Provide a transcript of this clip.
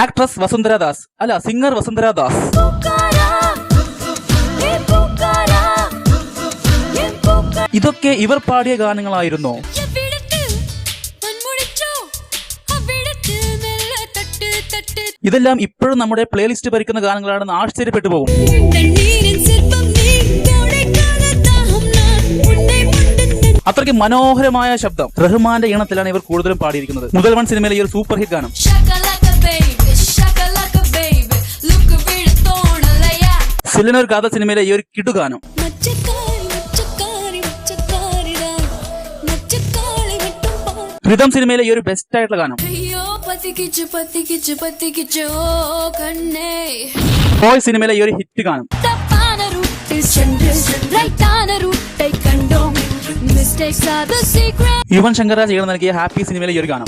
Actress Vasundhara Das, അല്ല singer Vasundhara Das. ഇതൊക്കെ ഇവർ പാടിയ ഗാനങ്ങളായിരുന്നു. ഇതെല്ലാം ഇപ്പോഴും നമ്മുടെ പ്ലേലിസ്റ്റ് ഭരിക്കുന്ന ഗാനങ്ങളാണെന്ന് ആശ്ചര്യപ്പെട്ടു പോകും. അത്രയ്ക്ക് മനോഹരമായ ശബ്ദം. റഹ്മാന്റെ ഈണത്തിലാണ് ഇവർ കൂടുതലും പാടിയിരിക്കുന്നത്. മുതൽവൻ സിനിമയിലെ ഈ ഒരു സൂപ്പർ ഹിറ്റ് ഗാനം, സിലിനർ കഥ സിനിമയിലെ ഈ ഒരു കിടുഗാനം, റിതം സിനിമയിലെ ഈ ഒരു ബെസ്റ്റ് ആയിട്ടുള്ള ഗാനം, ബോയ് സിനിമയിലെ ഈ ഒരു ഹിറ്റ് ഗാനം, യുവൻ ശങ്കർ രാജ് ഈണം നൽകിയ ഹാപ്പി സിനിമയിലെ ഈ ഒരു ഗാനം,